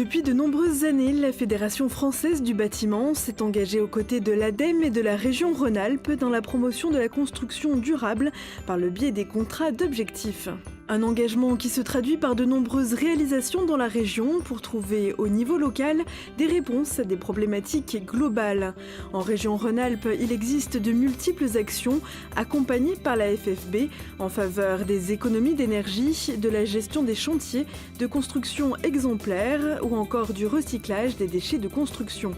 Depuis de nombreuses années, la Fédération française du bâtiment s'est engagée aux côtés de l'ADEME et de la région Rhône-Alpes dans la promotion de la construction durable par le biais des contrats d'objectifs. Un engagement qui se traduit par de nombreuses réalisations dans la région pour trouver au niveau local des réponses à des problématiques globales. En région Rhône-Alpes, il existe de multiples actions accompagnées par la FFB en faveur des économies d'énergie, de la gestion des chantiers, de construction exemplaire ou encore du recyclage des déchets de construction.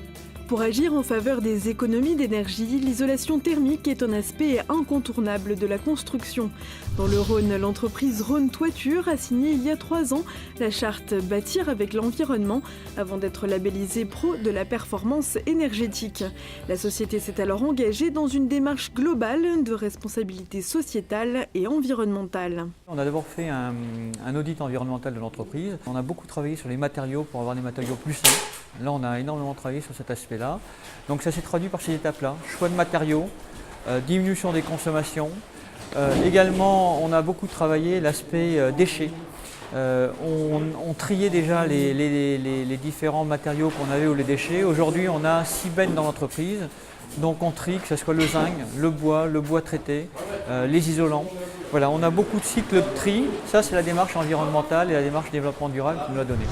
Pour agir en faveur des économies d'énergie, l'isolation thermique est un aspect incontournable de la construction. Dans le Rhône, l'entreprise Rhône Toiture a signé il y a 3 ans la charte Bâtir avec l'environnement avant d'être labellisée pro de la performance énergétique. La société s'est alors engagée dans une démarche globale de responsabilité sociétale et environnementale. On a d'abord fait un audit environnemental de l'entreprise. On a beaucoup travaillé sur les matériaux pour avoir des matériaux plus sains. Là, on a énormément travaillé sur cet aspect-là. Donc ça s'est traduit par ces étapes-là. Choix de matériaux, diminution des consommations. Également, on a beaucoup travaillé l'aspect déchets. On triait déjà les différents matériaux qu'on avait ou les déchets. Aujourd'hui, on a 6 bennes dans l'entreprise. Donc on trie, que ce soit le zinc, le bois traité, les isolants. Voilà, on a beaucoup de cycles de tri. Ça, c'est la démarche environnementale et la démarche développement durable qu'on nous a donnée.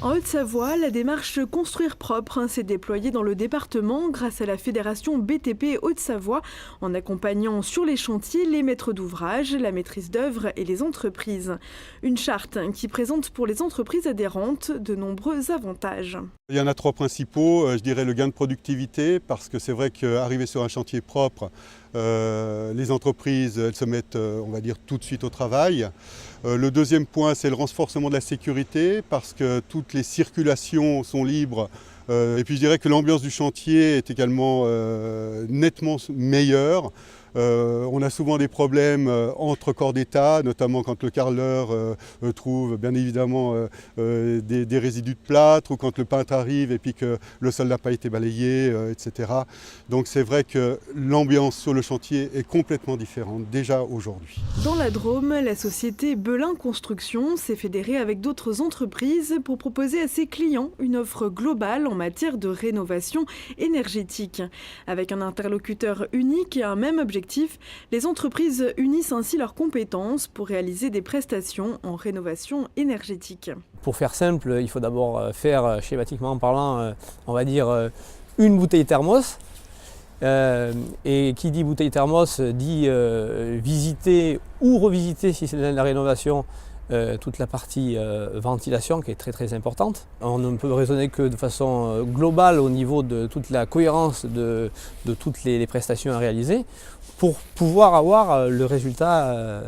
En Haute-Savoie, la démarche Construire propre s'est déployée dans le département grâce à la fédération BTP Haute-Savoie en accompagnant sur les chantiers les maîtres d'ouvrage, la maîtrise d'œuvre et les entreprises. Une charte qui présente pour les entreprises adhérentes de nombreux avantages. Il y en a 3 principaux, je dirais le gain de productivité, parce que c'est vrai qu'arriver sur un chantier propre, les entreprises elles se mettent, on va dire, tout de suite au travail. Le deuxième point, c'est le renforcement de la sécurité, parce que toutes les circulations sont libres. Et puis je dirais que l'ambiance du chantier est également nettement meilleure. On a souvent des problèmes entre corps d'État, notamment quand le carreleur trouve bien évidemment des résidus de plâtre ou quand le peintre arrive et puis que le sol n'a pas été balayé, etc. Donc c'est vrai que l'ambiance sur le chantier est complètement différente déjà aujourd'hui. Dans la Drôme, la société Belin Construction s'est fédérée avec d'autres entreprises pour proposer à ses clients une offre globale en matière de rénovation énergétique. Avec un interlocuteur unique et un même objectif, les entreprises unissent ainsi leurs compétences pour réaliser des prestations en rénovation énergétique. Pour faire simple, il faut d'abord faire, schématiquement parlant, on va dire une bouteille thermos. Et qui dit bouteille thermos dit visiter ou revisiter, si c'est de la rénovation, toute la partie ventilation qui est très importante. On ne peut raisonner que de façon globale au niveau de toute la cohérence de toutes les prestations à réaliser pour pouvoir avoir le résultat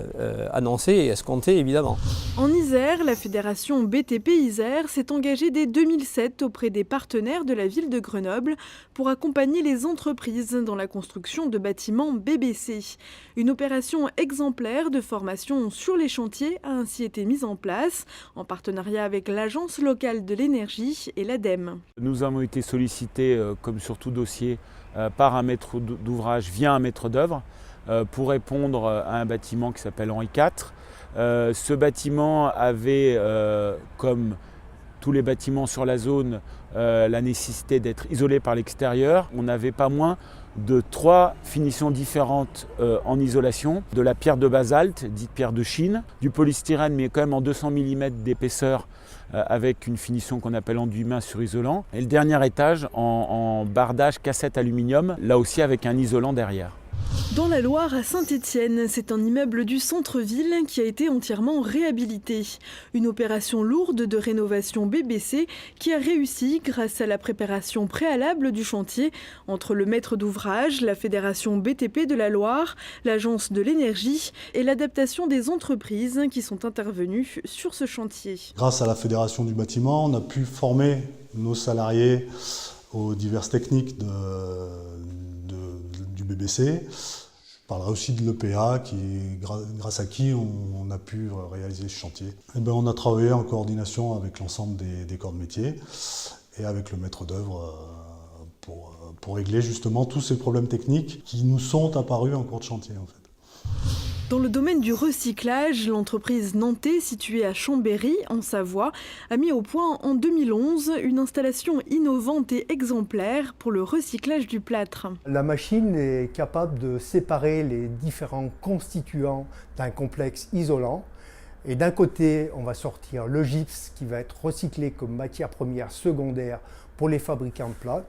annoncé et escompté évidemment. En Isère, la fédération BTP Isère s'est engagée dès 2007 auprès des partenaires de la ville de Grenoble pour accompagner les entreprises dans la construction de bâtiments BBC. Une opération exemplaire de formation sur les chantiers a ainsi été mise en place en partenariat avec l'Agence locale de l'énergie et l'ADEME. Nous avons été sollicités, comme sur tout dossier, par un maître d'ouvrage via un maître d'œuvre pour répondre à un bâtiment qui s'appelle Henri IV. Ce bâtiment avait, comme tous les bâtiments sur la zone, la nécessité d'être isolé par l'extérieur. On n'avait pas moins de 3 finitions différentes en isolation, de la pierre de basalte, dite pierre de Chine, du polystyrène mais quand même en 200 mm d'épaisseur avec une finition qu'on appelle enduit main sur isolant, et le dernier étage en bardage cassette aluminium, là aussi avec un isolant derrière. Dans la Loire, à Saint-Étienne, c'est un immeuble du centre-ville qui a été entièrement réhabilité. Une opération lourde de rénovation BBC qui a réussi grâce à la préparation préalable du chantier entre le maître d'ouvrage, la fédération BTP de la Loire, l'Agence de l'énergie et l'adaptation des entreprises qui sont intervenues sur ce chantier. Grâce à la fédération du bâtiment, on a pu former nos salariés aux diverses techniques du BBC. Je parlerai aussi de l'EPA, grâce à qui on a pu réaliser ce chantier. On a travaillé en coordination avec l'ensemble des corps de métier et avec le maître d'œuvre pour régler justement tous ces problèmes techniques qui nous sont apparus en cours de chantier en fait. Dans le domaine du recyclage, l'entreprise nantaise située à Chambéry, en Savoie, a mis au point en 2011 une installation innovante et exemplaire pour le recyclage du plâtre. La machine est capable de séparer les différents constituants d'un complexe isolant. Et d'un côté, on va sortir le gypse qui va être recyclé comme matière première secondaire pour les fabricants de plâtre.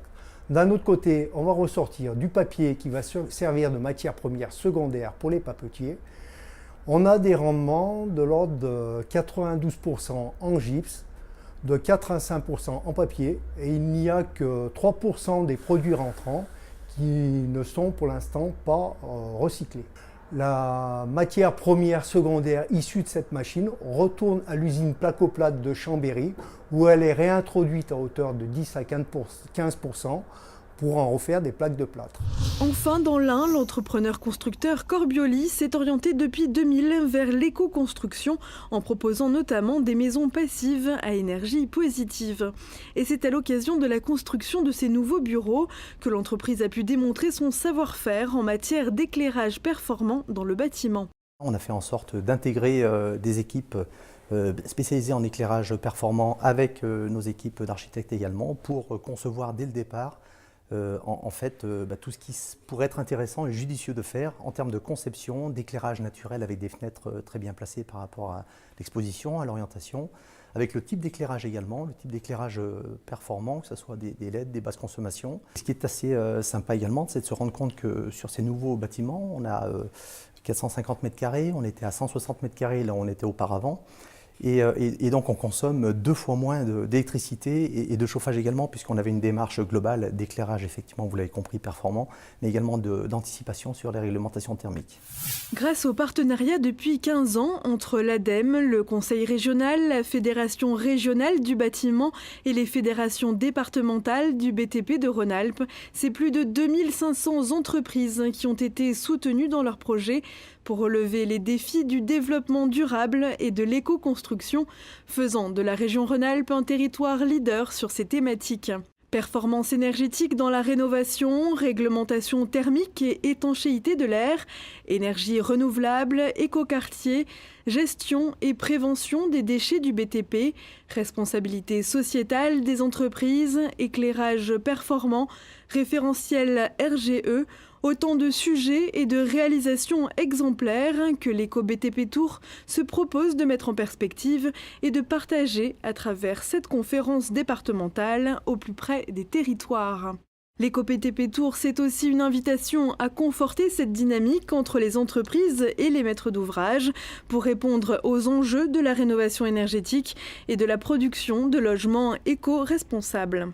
D'un autre côté, on va ressortir du papier qui va servir de matière première secondaire pour les papetiers. On a des rendements de l'ordre de 92% en gypse, de 85% en papier, et il n'y a que 3% des produits rentrants qui ne sont pour l'instant pas recyclés. La matière première secondaire issue de cette machine retourne à l'usine Placoplate de Chambéry, où elle est réintroduite à hauteur de 10 à 15% pour en refaire des plaques de plâtre. Enfin, dans l'Ain, l'entrepreneur constructeur Corbioli s'est orienté depuis 2000 vers l'éco-construction en proposant notamment des maisons passives à énergie positive. Et c'est à l'occasion de la construction de ces nouveaux bureaux que l'entreprise a pu démontrer son savoir-faire en matière d'éclairage performant dans le bâtiment. On a fait en sorte d'intégrer des équipes spécialisées en éclairage performant avec nos équipes d'architectes également pour concevoir dès le départ tout ce qui pourrait être intéressant et judicieux de faire en termes de conception, d'éclairage naturel avec des fenêtres très bien placées par rapport à l'exposition, à l'orientation, avec le type d'éclairage également, le type d'éclairage performant, que ce soit des LED, des basses consommations. Ce qui est assez sympa également, c'est de se rendre compte que sur ces nouveaux bâtiments, on a 450 mètres carrés, on était à 160 mètres carrés là où on était auparavant. Et donc on consomme 2 fois moins d'électricité et de chauffage également, puisqu'on avait une démarche globale d'éclairage, effectivement, vous l'avez compris, performant, mais également d'anticipation sur les réglementations thermiques. Grâce au partenariat depuis 15 ans entre l'ADEME, le Conseil régional, la Fédération régionale du bâtiment et les fédérations départementales du BTP de Rhône-Alpes, c'est plus de 2500 entreprises qui ont été soutenues dans leurs projets pour relever les défis du développement durable et de l'éco-construction, faisant de la région Rhône-Alpes un territoire leader sur ces thématiques. Performance énergétique dans la rénovation, réglementation thermique et étanchéité de l'air, énergie renouvelable, écoquartier, gestion et prévention des déchets du BTP, responsabilité sociétale des entreprises, éclairage performant, référentiel RGE, autant de sujets et de réalisations exemplaires que l'Éco-BTP Tour se propose de mettre en perspective et de partager à travers cette conférence départementale au plus près des territoires. L'Éco-BTP Tour, c'est aussi une invitation à conforter cette dynamique entre les entreprises et les maîtres d'ouvrage pour répondre aux enjeux de la rénovation énergétique et de la production de logements éco-responsables.